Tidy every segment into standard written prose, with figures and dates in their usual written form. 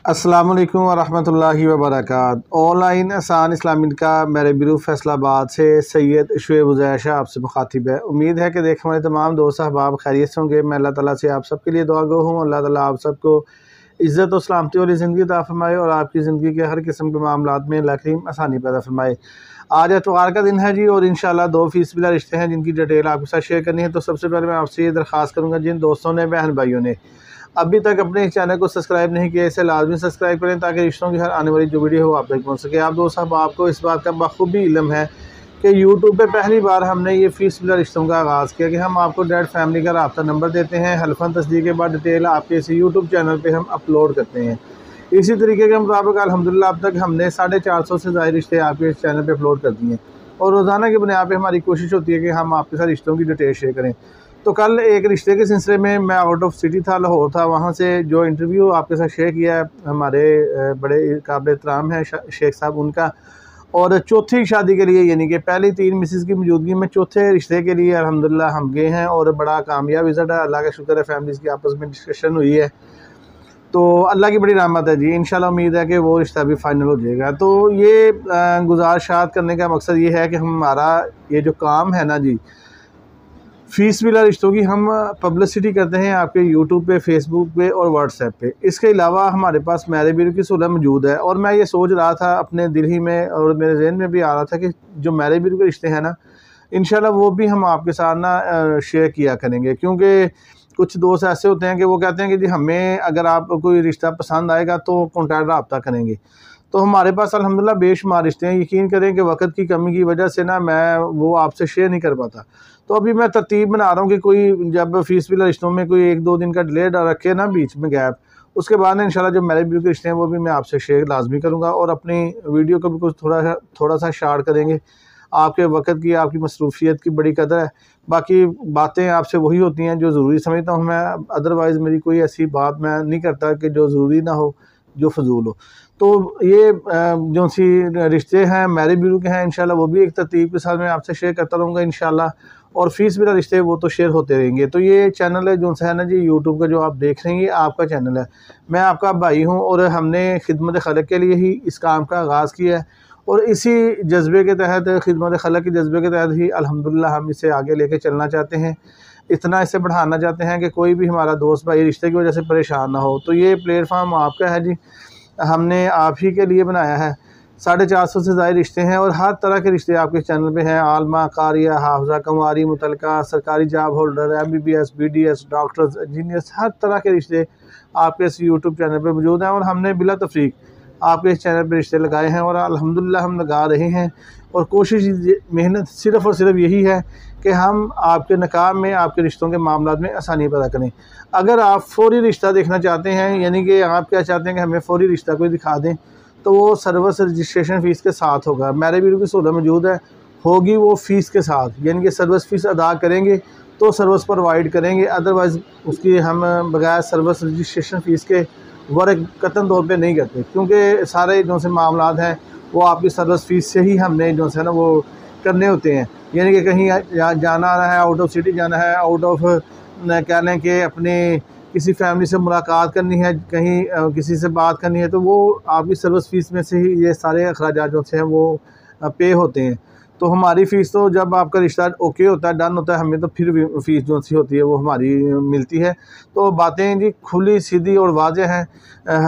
अस्सलाम वालेकुम वरहमतुल्लाहि वबरकातुहू। ऑनलाइन आसान इस्लामिक का मेरे बिरू फैसलाबाद से सैयद शुएब उज़ैशा आपसे मुखातिब है। उम्मीद है कि देख हमारे तमाम दोस्त अहबाब खैरियत से होंगे। मैं अल्लाह ताला से आप सबके लिए दुआ गो हूँ। अल्लाह ताला आप सबको इज़्ज़त और सलामती वाली ज़िंदगी अता फरमाए और आपकी ज़िंदगी के हर किस्म के मामलात में अल्लाह करीम आसानी पैदा फरमाए। आज एतवार का दिन है जी और इंशाल्लाह 2 फ़ीसदा रिश्ते हैं जिनकी डिटेल आपके साथ शेयर करनी है। तो सबसे पहले मैं आपसे ये दरख्वास्त करूँगा, जिन दोस्तों ने, बहन भाइयों ने अभी तक अपने इस चैनल को सब्सक्राइब नहीं किया, इसे लाजमी सब्सक्राइब करें ताकि रिश्तों की हर आने वाली जो वीडियो हो आप तक पहुँच सके। आप दोस्त साहब, आपको इस बात का बखूबी इल्म है कि यूट्यूब पे पहली बार हमने ये फ़ीसदा रिश्तों का आगाज़ किया कि हम आपको डेड फैमिली का राब्ता नंबर देते हैं। हल्फन तस्दीक के बाद डिटेल आपके इस यूट्यूब चैनल पर हम अपलोड करते हैं। इसी तरीके के मुताबिक अल्हम्दुलिल्लाह अब तक हमने 450 से ज़ायद रिश्ते आपके इस चैनल पर अपलोड कर दिए हैं और रोज़ाना की बुनियाद पर हमारी कोशिश होती है कि हम आपके साथ रिश्तों की डिटेल शेयर करें। तो कल एक रिश्ते के सिलसिले में मैं आउट ऑफ सिटी था, लाहौर था, वहाँ से जो इंटरव्यू आपके साथ शेयर किया है हमारे बड़े काबिल एहतराम हैं शेख साहब उनका, और चौथी शादी के लिए यानी कि पहली 3 मिसेस की मौजूदगी में चौथे रिश्ते के लिए अल्हम्दुलिल्लाह हम गए हैं और बड़ा कामयाब रिज़ल्ट है। अल्लाह का शुक्र है, फैमिलीज़ की आपस में डिस्कशन हुई है तो अल्लाह की बड़ी रहमत है जी। इंशाल्लाह उम्मीद है कि वो रिश्ता भी फाइनल हो जाएगा। तो ये गुजारिशात करने का मकसद ये है कि हमारा ये जो काम है ना जी, फ़ीसदा रिश्तों की, हम पब्लिसिटी करते हैं आपके यूट्यूब पे, फेसबुक पे और व्हाट्सएप पे। इसके अलावा हमारे पास मेरे ब्यूरो की सहूलत मौजूद है और मैं ये सोच रहा था अपने दिल ही में और मेरे ज़हन में भी आ रहा था कि जो मेरे ब्यूरो के रिश्ते हैं ना, इंशाल्लाह वो भी हम आपके साथ ना शेयर किया करेंगे। क्योंकि कुछ दोस्त ऐसे होते हैं कि वो कहते हैं कि जी हमें अगर आपको कोई रिश्ता पसंद आएगा तो कॉन्टैक्ट रब्ता करेंगे। तो हमारे पास अल्हम्दुलिल्लाह बेशुमार रिश्ते हैं। यकीन करें कि वक्त की कमी की वजह से ना मैं वो आपसे शेयर नहीं कर पाता। तो अभी मैं तरतीब बना रहा हूँ कि कोई जब फ़ीसदा रिश्तों में कोई 1-2 दिन का डिले रखे ना बीच में गैप, उसके बाद इंशाल्लाह जो मेरे ब्यूरो के रिश्ते हैं वो भी मैं आपसे शेयर लाजमी करूँगा और अपनी वीडियो को भी कुछ थोड़ा सा शार्ट करेंगे। आपके वक्त की, आपकी मसरूफियत की बड़ी कदर है। बाकी बातें आपसे वही होती हैं जो ज़रूरी समझता हूँ मैं, अदरवाइज़ मेरी कोई ऐसी बात मैं नहीं करता कि जो ज़रूरी ना हो, जो फ़जूल हो। तो ये जो सी रिश्ते हैं मेरे ब्यूरो के हैं, इंशाल्लाह वो भी एक तरतीब के साथ मैं आपसे शेयर करता रहूँगा इंशाल्लाह, और फ़ीसदा रिश्ते वो तो शेयर होते रहेंगे। तो ये चैनल है जो है ना जी, यूट्यूब का जो आप देख रहे हैं ये आपका चैनल है। मैं आपका भाई हूँ और हमने खिदमत खलक के लिए ही इस काम का आगाज़ किया है और इसी जज्बे के तहत, खिदमत खलक के जज्बे के तहत ही अल्हम्दुलिल्लाह हम इसे आगे लेके चलना चाहते हैं। इतना इसे बढ़ाना चाहते हैं कि कोई भी हमारा दोस्त भाई रिश्ते की वजह से परेशान ना हो। तो ये प्लेटफार्म आपका है जी, हमने आप ही के लिए बनाया है। 450 से ज़ायद रिश्ते हैं और हर तरह के रिश्ते आपके चैनल पे हैं। आलमा, कारिया, हाफ़िज़ा, कंवारी, मुतलका, सरकारी job holder, MBBS, BDS, doctors, engineers, हर तरह के रिश्ते आपके इस यूट्यूब चैनल पे मौजूद हैं और हमने बिला तफ़रीक आपके इस चैनल पे रिश्ते लगाए हैं और अल्हम्दुलिल्लाह हम लगा रहे हैं। और कोशिश, मेहनत सिर्फ़ और सिर्फ यही है कि हम आपके निकाह में, आपके रिश्तों के मामलात में आसानी पैदा करें। अगर आप फ़ौरी रिश्ता देखना चाहते हैं, यानी कि आप क्या चाहते हैं कि हमें फ़ौरी रिश्ता कोई दिखा दें, तो वो सर्विस रजिस्ट्रेशन फ़ीस के साथ होगा। मेरे ब्यूरो की सहूलत मौजूद है, होगी वो फ़ीस के साथ, यानी कि सर्विस फ़ीस अदा करेंगे तो सर्विस प्रोवाइड करेंगे, अदरवाइज़ उसकी हम बगैर सर्विस रजिस्ट्रेशन फ़ीस के वर्क कतन तौर पे नहीं करते। क्योंकि सारे जो से मामलात हैं वो आपकी सर्विस फ़ीस से ही हमने जो है ना वो करने होते हैं। यानी कि कहीं जाना है, आउट ऑफ सिटी जाना है, आउट ऑफ कह लें कि अपने किसी फैमिली से मुलाकात करनी है, कहीं किसी से बात करनी है, तो वो आपकी सर्विस फ़ीस में से ही ये सारे अखराजात जो से हैं वो पे होते हैं। तो हमारी फ़ीस तो जब आपका रिश्ता ओके होता है, डन होता है, हमें तो फिर फ़ीस जो सी होती है वो हमारी मिलती है। तो बातें जी खुली सीधी और वाज़ेह हैं,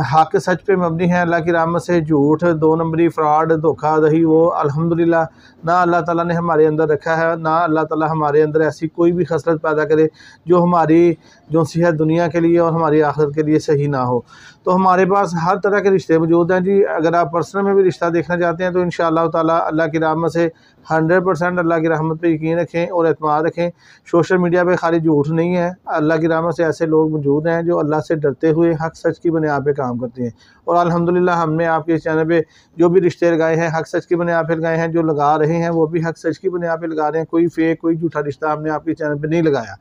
हक़ सच पे मबनी है। अल्लाह की रहमत से झूठ, 2 नंबरी, फ्रॉड, धोखाधड़ी वो अल्हम्दुलिल्लाह ना अल्लाह ताला ने हमारे अंदर रखा है, ना अल्लाह ताला हमारे अंदर ऐसी कोई भी खसलत पैदा करे जो हमारी जो सी है दुनिया के लिए और हमारी आखिरत के लिए सही ना हो। तो हमारे पास हर तरह के रिश्ते मौजूद हैं जी। अगर आप पर्सनल में भी रिश्ता देखना चाहते हैं तो इंशाअल्लाह ताला अल्लाह की रहमत से 100% अल्लाह की रहमत पे यकीन रखें और एतमाद रखें। सोशल मीडिया पे खाली झूठ नहीं है, अल्लाह की रहमत से ऐसे लोग मौजूद हैं जो अल्लाह से डरते हुए हक़ सच की बुनियाद पे काम करते हैं। और अल्हम्दुलिल्लाह हमने आपके इस चैनल पे जो भी रिश्ते लगाए हैं हक़ सच की बुनियाद पे लगाए हैं, जो लगा रहे हैं वो भी हक़ सच की बुनियाद पे लगा रहे हैं। कोई फेक, कोई झूठा रिश्ता हमने आपके चैनल पे नहीं लगाया,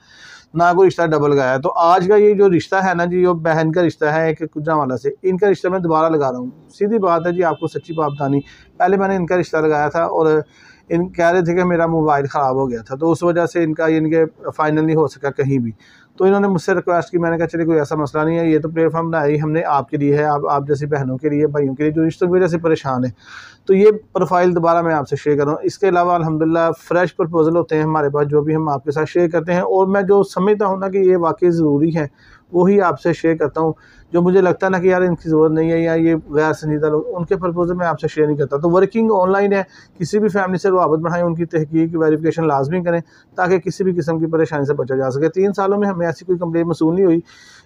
ना कोई रिश्ता डबल लगाया। तो आज का ये जो रिश्ता है ना जी, वो बहन का रिश्ता है एक गुजरांवाला से, इनका रिश्ता मैं दोबारा लगा रहा हूँ। सीधी बात है जी, आपको सच्ची बात बतानी, पहले मैंने इनका रिश्ता लगाया था और इन कह रहे थे कि मेरा मोबाइल ख़राब हो गया था, तो उस वजह से इनका फाइनल नहीं हो सका कहीं भी। तो इन्होंने मुझसे रिक्वेस्ट की, मैंने कहा चलिए कोई ऐसा मसला नहीं है, ये तो प्लेटफॉर्म बनाई हमने आपके लिए है, आप जैसी बहनों के लिए, भाइयों के लिए जो रिश्तों की वजह से परेशान है, तो ये प्रोफाइल दोबारा मैं आपसे शेयर कर रहा हूँ। इसके अलावा अल्हम्दुलिल्लाह फ्रेश प्रपोजल होते हैं हमारे पास जो भी हम आपके साथ शेयर करते हैं, और मैं जो समझता हूँ ना कि ये वाकई ज़रूरी है वही आपसे शेयर करता हूँ। जो मुझे लगता है ना कि यार इनकी ज़रूरत नहीं है या ये गैर संजीदा लोग, उनके प्रपोजल मैं आपसे शेयर नहीं करता। तो वर्किंग ऑनलाइन है, किसी भी फैमिली से रवाबत बढ़ाएं, उनकी तहकीक वेरिफिकेशन लाजमी करें ताकि किसी भी किस्म की परेशानी से बचा जा सके। 3 सालों में हमें ऐसी कोई कंप्लेंट मसूल नहीं हुई।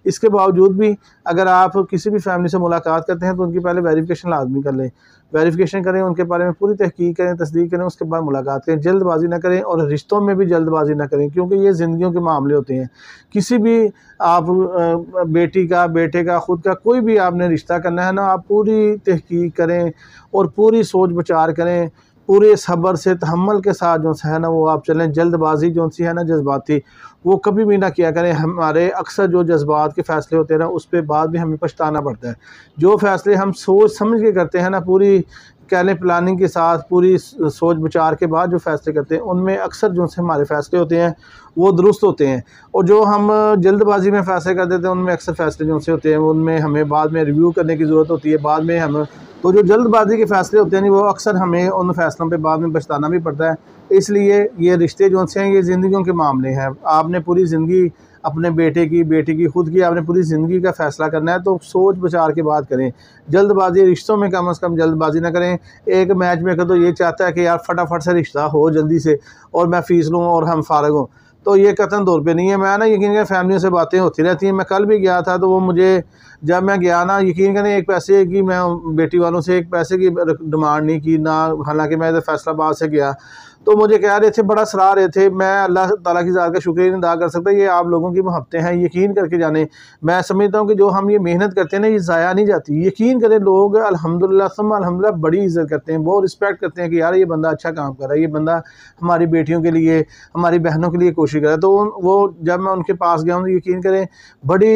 इसके बावजूद भी अगर आप किसी भी फैमिली से मुलाकात करते हैं तो उनकी पहले वेरिफिकेशन लाजमी कर लें, वेरिफिकेशन करें, उनके बारे में पूरी तहकीक करें, तस्दीक करें, उसके बाद मुलाकात करें। जल्दबाजी ना करें और रिश्तों में भी जल्दबाजी ना करें, क्योंकि ये ज़िंदगियों के मामले होते हैं। किसी भी आप बेटी का, बेटे का, ख़ुद का कोई भी आपने रिश्ता करना है ना, आप पूरी तहकीक करें और पूरी सोच विचार करें, पूरे सब्र से तहम्मुल के साथ जो है ना वो आप चलें। जल्दबाजी जो सी है ना जज्बाती, वो कभी भी ना किया करें। हमारे अक्सर जो जज्बात के फ़ैसले होते हैं ना उस पर बाद में हमें पछताना पड़ता है। जो फ़ैसले हम सोच समझ के करते हैं ना, पूरी कह लें प्लानिंग के साथ, पूरी सोच विचार के बाद जो फ़ैसले करते हैं उनमें अक्सर जो से हमारे फ़ैसले होते हैं वो दुरुस्त होते हैं। और जो हम जल्दबाजी में फ़ैसले कर देते हैं उनमें अक्सर फ़ैसले जो से होते हैं उनमें हमें बाद में रिव्यू करने की ज़रूरत होती है। बाद में हम तो जो जल्दबाजी के फ़ैसले होते हैं वो अक्सर हमें उन फ़ैसलों पे बाद में पछताना भी पड़ता है। इसलिए ये रिश्ते जो से हैं ये ज़िंदगियों के मामले हैं। आपने पूरी ज़िंदगी अपने बेटे की, बेटी की, खुद की, आपने पूरी ज़िंदगी का फ़ैसला करना है, तो सोच विचार के बाद करें। जल्दबाजी रिश्तों में कम से कम जल्दबाजी ना करें। एक मैच मेकर तो ये चाहता है कि यार फटाफट से रिश्ता हो जल्दी से और मैं फ़ीस लूँ और हम फ़ारग हों, तो ये कतन तौर पे नहीं है। मैं ना यकीन करें फैमिलियों से बातें होती रहती हैं। मैं कल भी गया था तो वो मुझे, जब मैं गया ना, यकीन करें एक पैसे की, मैं बेटी वालों से एक पैसे की डिमांड नहीं की ना, हालांकि मैं फैसलाबाद से गया तो मुझे कह रहे थे, बड़ा सराह रहे थे। मैं अल्लाह ताला की ज़ात का शुक्रिया नहीं अदा कर सकता। ये आप लोगों की मोहब्बतें हैं, यकीन करके जाने। मैं समझता हूँ कि जो हम ये मेहनत करते हैं ना ये ज़ाया नहीं जाती। यकीन करें लोग अल्हम्दुलिल्लाह सुम्मा अल्हम्दुलिल्लाह बड़ी इज़्ज़त करते हैं, बहुत रिस्पेक्ट करते हैं कि यार ये बंदा अच्छा काम कर रहा है, ये बंदा हमारी बेटियों के लिए, हमारी बहनों के लिए कोशिश कर रहा है। तो वो जब मैं उनके पास गया हूँ तो यकीन करें बड़ी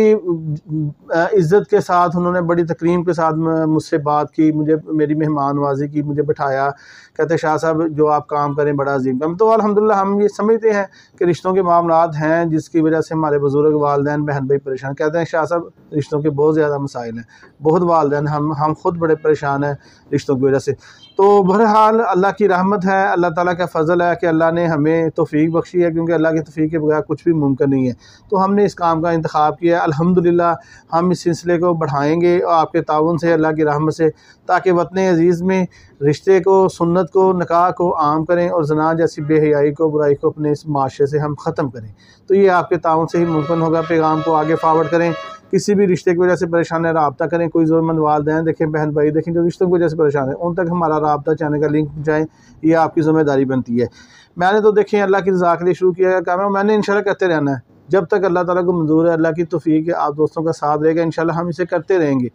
इज़्ज़त के साथ उन्होंने, बड़ी तकरीम के साथ मुझसे बात की, मुझे मेरी मेहमान नवाजी की, मुझे बिठाया। कहते शाह साहब जो आप काम करें बड़ा अजीम काम। तो अल्हम्दुलिल्लाह हम ये समझते हैं कि रिश्तों के मामलात हैं जिसकी वजह से हमारे बुज़ुर्ग, वालिदैन, बहन भाई परेशान। कहते हैं शाह साहब रिश्तों के बहुत ज़्यादा मसाइल हैं, बहुत वालिदैन, हम खुद बड़े परेशान हैं रिश्तों की वजह से। तो बहरहाल अल्लाह की रहमत है, अल्लाह ताला का फ़ज़ल है कि अल्लाह ने हमें तौफ़ीक बख्शी है, क्योंकि अल्लाह की तौफ़ीक के बगैर कुछ भी मुमकिन नहीं है। तो हमने इस काम का इंतखाब किया। अल्हम्दुलिल्लाह हम इस सिलसिले को बढ़ाएँगे आपके ताउन से, अल्लाह की रहमत से, ताकि वतन अज़ीज़ में रिश्ते को, सुन्नत को, निकाह को आम करें और ज़ना जैसी बेहयाई को, बुराई को अपने इस माशरे से हम ख़त्म करें। तो ये आपके ताउन से ही मुमकिन होगा। पैगाम को आगे फॉरवर्ड करें। किसी भी रिश्ते की वजह से परेशान है रब्ता करें। कोई ज़रूरतमंद वालिदैन देखें, बहन भाई देखें जो रिश्तों की वजह से परेशान है, उन तक हमारा रब्ता चैनल का लिंक पहुँचाएँ, ये आपकी ज़िम्मेदारी बनती है। मैंने तो देखें अल्लाह की रज़ा के लिए शुरू किया है काम है, मैंने इंशाल्लाह करते रहना है जब तक अल्लाह ताला को मंजूर है, अल्लाह की तौफ़ीक है, आप दोस्तों का साथ रहेगा, इंशाल्लाह हम इसे करते रहेंगे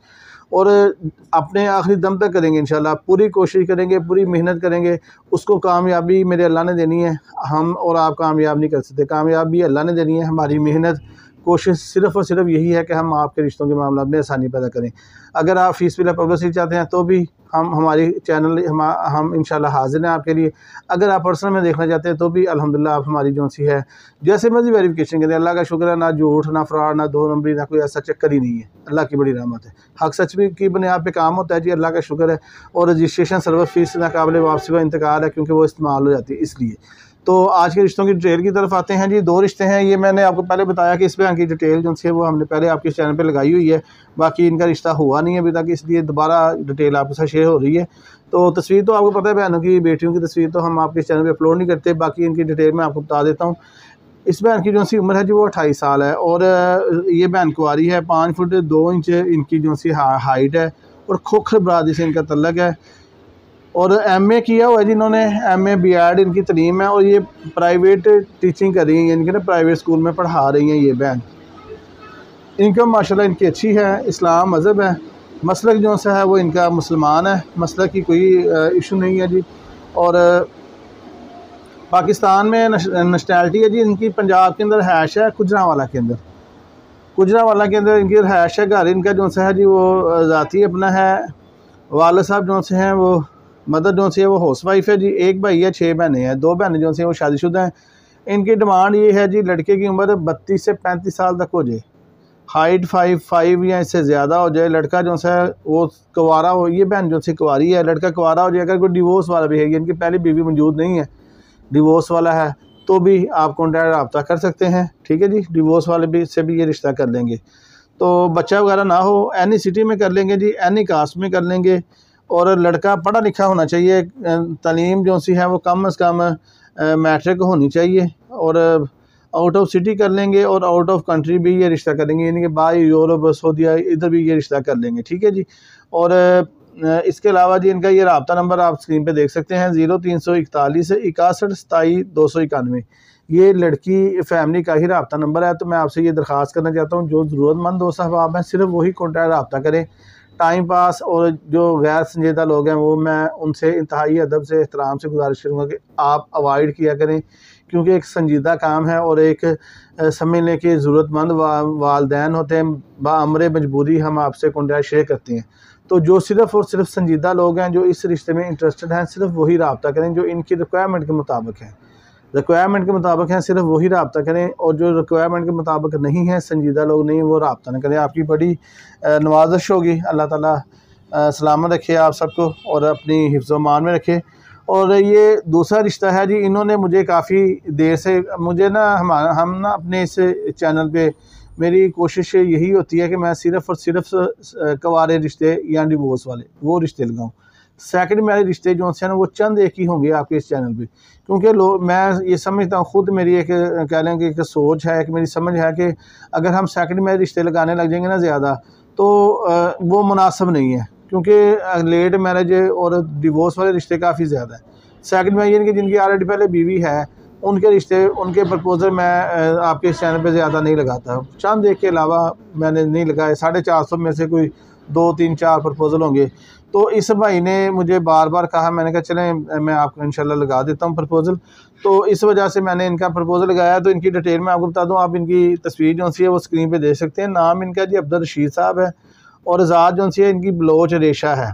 और अपने आखिरी दम तक करेंगे इंशाल्लाह। पूरी कोशिश करेंगे, पूरी मेहनत करेंगे, उसको कामयाबी मेरे अल्लाह ने देनी है। हम और आप कामयाब नहीं कर सकते, कामयाबी अल्लाह ने देनी है। हमारी मेहनत, कोशिश सिर्फ़ और सिर्फ यही है कि हम आपके रिश्तों के मामला में आसानी पैदा करें। अगर आप फ़ीस बिला पब्लिसिटी चाहते हैं तो भी हमारी चैनल हम इंशाल्लाह हाज़िर हैं आपके लिए। अगर आप पर्सनल में देखना चाहते हैं तो भी अल्हम्दुलिल्लाह आप हमारी जो सी है जैसे मर्ज़ी वेरिफिकेशन करें। अल्लाह का शुक्र है, ना झूठ, ना फ्रॉड, ना दो नंबरी, ना कोई ऐसा चक्कर ही नहीं है। अल्लाह की बड़ी रहमत है। हक़ सच भी की बुनियाद पे काम होता है जी, अल्लाह का शुक्र है। और रजिस्ट्रेशन सर्विस फ़ीस नाकाबिले वापसी का इंतकाल है, क्योंकि वो इस्तेमाल हो जाती है इसलिए। तो आज के रिश्तों की डिटेल की तरफ आते हैं जी। 2 रिश्ते हैं, ये मैंने आपको पहले बताया कि इस बयान की डिटेल जो है वो हमने पहले आपके चैनल पे लगाई हुई है। बाकी इनका रिश्ता हुआ नहीं है अभी तक, इसलिए दोबारा डिटेल आपके साथ शेयर हो रही है। तो तस्वीर तो आपको पता है, बहनों की, बेटियों की तस्वीर तो हम आपके चैनल पे अपलोड नहीं करते। बाकी इनकी डिटेल मैं आपको बता देता हूँ। इस बहन की जो सी उम्र है जी वो 28 साल है और ये बहन कुंवारी है। 5 फुट 2 इंच इनकी जो सी हाइट है और खोखर बरादरी से इनका तल्लक है और MA किया हुआ है जी इन्होंने, MA B.Ed इनकी तलीम है और ये प्राइवेट टीचिंग कर रही हैं, इनके ना प्राइवेट स्कूल में पढ़ा रही हैं ये बहन। इनकम माशाल्लाह इनकी अच्छी है, इस्लाम मज़हब है, मसलक जो सा है वो इनका मुसलमान है, मसलक की कोई इशू नहीं है जी। और पाकिस्तान में नेशनैलिटी है जी इनकी, पंजाब के अंदर हैश है, गुजरांवाला के अंदर, गुजरांवाला के अंदर इनकी हैश है। घर इनका जो सा है जी वो ज़ाती अपना है। वाले साहब जो से हैं वो, मदर जो सी है वो हाउस वाइफ है जी। एक भाई है, 6 बहनें हैं, 2 बहनें जो सी हैं वो शादीशुदा हैं। इनकी डिमांड ये है जी, लड़के की उम्र 32 से 35 साल तक हो जाए, हाइट 5'5" या इससे ज़्यादा हो जाए, लड़का जो सा वो कुंवारा हो, ये बहन जो सी कुंवारी है, लड़का कुंवारा हो जाए, अगर कोई डिवोर्स वाला भी है, इनकी पहली बीवी मौजूद नहीं है, डिवोर्स वाला है, तो भी आप कॉन्टैक्ट रब्ता कर सकते हैं। ठीक है जी, डिवोर्स वाले भी से भी ये रिश्ता कर लेंगे। तो बच्चा वगैरह ना हो, एनी सिटी में कर लेंगे जी, एनी कास्ट में कर लेंगे, और लड़का पढ़ा लिखा होना चाहिए, तालीम जो सी है वो कम अज़ कम मैट्रिक होनी चाहिए, और आउट ऑफ सिटी कर लेंगे, और आउट ऑफ कंट्री भी ये रिश्ता करेंगे, यानी कि बाहर यूरोप सऊदीया इधर भी ये रिश्ता कर लेंगे। ठीक है जी। और इसके अलावा जी इनका ये रब्ता नंबर आप स्क्रीन पे देख सकते हैं, 0341 61 27 291। ये लड़की फैमिली का ही रब्ता नंबर है। तो मैं आपसे ये दरख्वास्त करना चाहता हूँ, जो ज़रूरतमंद दोस्त अहबाब हैं सिर्फ वही कॉन्टैक्ट रब्ता करें। टाइम पास और जो गैर संजीदा लोग हैं वो मैं उनसे इंतहाई अदब से एहतराम से गुजारिश करूँगा कि आप अवॉइड किया करें, क्योंकि एक संजीदा काम है और एक समझ लें कि ज़रूरतमंद वालदैन होते हैं, बाअमरे मजबूरी हम आपसे कॉन्टैक्ट शेयर करते हैं। तो जो सिर्फ़ और सिर्फ संजीदा लोग हैं जो इस रिश्ते में इंटरेस्टेड हैं, सिर्फ वही रब्ता करें जो इनकी रिक्वायरमेंट के मुताबिक है, रिक्वायरमेंट के मुताबिक हैं, सिर्फ वही रब्ता करें, और जो रिक्वायरमेंट के मुताबिक नहीं है, संजीदा लोग नहीं, वो रब्ता न करें। आपकी बड़ी नवाजिश होगी। अल्लाह ताला सलामत रखे आप सबको और अपनी हिफ्ज़ मान में रखे। और ये दूसरा रिश्ता है जी, इन्होंने मुझे काफ़ी देर से मुझे ना हम ना अपने इस चैनल पे मेरी कोशिश यही होती है कि मैं सिर्फ़ और सिर्फ कवारे रिश्ते या डिवोर्स वाले वो रिश्ते लगाऊँ। सेकंड मैरिज रिश्ते जो हैं ना वो चंद एक ही होंगे आपके इस चैनल पे, क्योंकि मैं ये समझता हूँ, खुद मेरी एक कह लें कि एक सोच है, एक मेरी समझ है कि अगर हम सेकंड मैरिज रिश्ते लगाने लग जाएंगे ना ज़्यादा, तो वो मुनासिब नहीं है, क्योंकि लेट मैरिज और डिवोर्स वाले रिश्ते काफ़ी ज़्यादा हैं। सेकंड मैरिज यानी कि जिनकी ऑलरेडी पहले बीवी है, उनके रिश्ते, उनके प्रपोज़ल मैं आपके इस चैनल पे ज़्यादा नहीं लगाता। चंद एक के अलावा मैंने नहीं लगाए, 450 में से कोई 2 3 4 प्रपोज़ल होंगे। तो इस भाई ने मुझे बार बार कहा, मैंने कहा चलें मैं आपको इंशाल्लाह लगा देता हूँ प्रपोज़ल। तो इस वजह से मैंने इनका प्रपोज़ल लगाया। तो इनकी डिटेल मैं आपको बता दूँ, आप इनकी तस्वीर जो सी है वो स्क्रीन पे देख सकते हैं। नाम इनका जी अब्दुल रशीद साहब है, और ज़ात जो सी है इनकी बलोच रेशा है,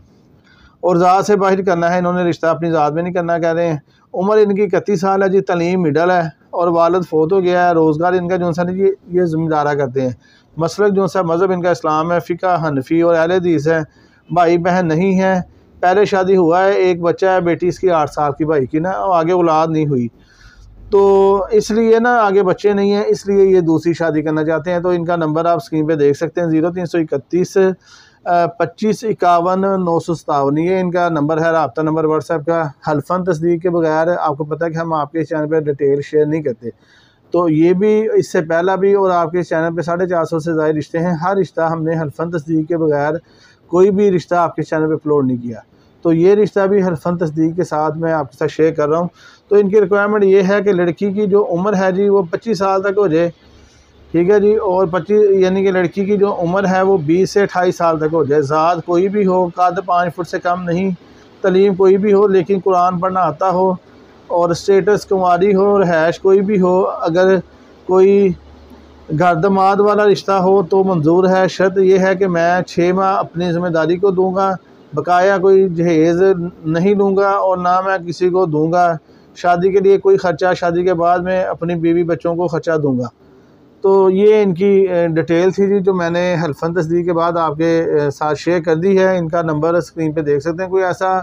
और ज़ात से बाहर करना है इन्होंने, रिश्ता अपनी ज़ात में नहीं करना कह रहे हैं। उम्र इनकी 31 साल है जी, तलीम मिडल है, और वालिद फोत हो गया है। रोज़गार इनका जो सा ये ज़मींदारा करते हैं। मसलक जो सा मज़हब इनका इस्लाम है, फ़िक़्ह हनफ़ी और अहले हदीस है। भाई बहन नहीं है, पहले शादी हुआ है, एक बच्चा है, बेटी इसकी 8 साल की भाई की ना, और आगे औलाद नहीं हुई, तो इसलिए ना आगे बच्चे नहीं हैं, इसलिए ये दूसरी शादी करना चाहते हैं। तो इनका नंबर आप स्क्रीन पे देख सकते हैं, 0331 25 51 957, ये इनका नंबर है, रब्ता नंबर व्हाट्सएप का। हल्फन तस्दीक के बगैर आपको पता है कि हम आपके चैनल पर डिटेल शेयर नहीं करते। तो ये भी इससे पहला भी और आपके चैनल पे 450 से ज़्यादा रिश्ते हैं। हर रिश्ता हमने हल्फन तस्दीक के बगैर कोई भी रिश्ता आपके चैनल पे अपलोड नहीं किया। तो ये रिश्ता भी हल्फन तस्दीक के साथ मैं आपके साथ शेयर कर रहा हूँ। तो इनकी रिक्वायरमेंट ये है कि लड़की की जो उम्र है जी वो 25 साल तक हो जाए, ठीक है जी, और 25 यानी कि लड़की की जो उम्र है वो 20 से 28 साल तक हो जाए। ज़ात कोई भी हो, कद 5 फुट से कम नहीं, तलीम कोई भी हो लेकिन कुरान पढ़ना आता हो, और स्टेटस कुंवारी हो, और हैश कोई भी हो। अगर कोई घर दमाद वाला रिश्ता हो तो मंजूर है। शर्त यह है कि मैं 6 माह अपनी ज़िम्मेदारी को दूंगा, बकाया कोई जहेज़ नहीं लूँगा, और ना मैं किसी को दूंगा। शादी के लिए कोई ख़र्चा, शादी के बाद मैं अपनी बीवी बच्चों को ख़र्चा दूंगा। तो ये इनकी डिटेल थी जी, जो मैंने हल्फन तस्दीक के बाद आपके साथ शेयर कर दी है। इनका नंबर स्क्रीन पे देख सकते हैं। कोई ऐसा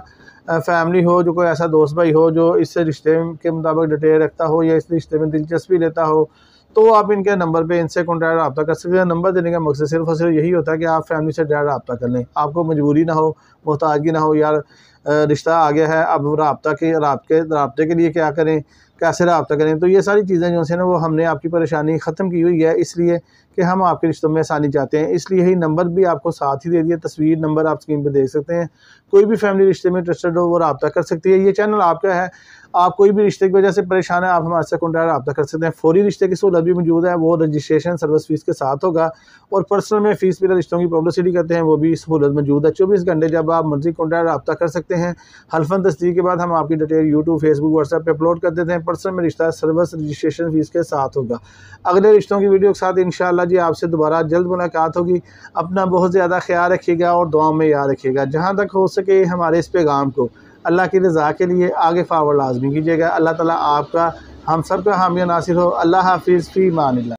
फैमिली हो, जो कोई ऐसा दोस्त भाई हो जो इस रिश्ते के मुताबिक डिटेल रखता हो या इस रिश्ते में दिलचस्पी लेता हो, तो आप इनके नंबर पे इनसे कॉन्टैक्ट रब्ता कर सकते हैं। नंबर देने का मकसद सिर्फ और सिर्फ यही होता है कि आप फैमिली से डायरेक्ट रब्ता कर लें, आपको मजबूरी ना हो, मोहताजगी ना हो, यार रिश्ता आ गया है, अब रब्ते के लिए क्या करें, कैसे रब्ता करें। तो ये सारी चीज़ें जो है ना वो हमने आपकी परेशानी ख़त्म की हुई है, इसलिए कि हम आपके रिश्तों में आसानी चाहते हैं। इसलिए ही नंबर भी आपको साथ ही दे दिया, तस्वीर नंबर आप स्क्रीन पर देख सकते हैं। कोई भी फैमिली रिश्ते में इंटरेस्टेड हो वो रब्ता कर सकती है। ये चैनल आपका है, आप कोई भी रिश्ते की वजह से परेशान है, आप हमारे से कॉन्टैक्ट रब्ता कर सकते हैं। फौरी रिश्ते की सहूलत भी मौजूद है, वो रजिस्ट्रेशन सर्विस फीस के साथ होगा, और पर्सनल में फ़ीस बिना रिश्तों की पब्लिसिटी करते हैं, वो भी सहूलत मौजूद है। 24 घंटे जब आप मर्जी कॉन्टैक्ट रब्ता कर सकते हैं। हल्फन तस्दीक के बाद हम आपकी डिटेल यूट्यूब, फेसबुक, व्हाट्सएप पे अपलोड कर देते हैं। पर्सनल में रिश्ता सर्विस रजिस्ट्रेशन फ़ीस के साथ होगा। अगले रिश्तों की वीडियो के साथ इंशाअल्लाह जी आपसे दोबारा जल्द मुलाकात होगी। अपना बहुत ज़्यादा ख्याल रखिएगा और दुआ में याद रखिएगा। जहाँ तक हो सके हमारे इस पैगाम को अल्लाह की रज़ा के लिए आगे फॉरवर्ड लाजमी कीजिएगा। अल्लाह ताला आपका हम सब का हामी और नासिर हो। अल्लाह हाफिज़, फ़ी अमानिल्लाह।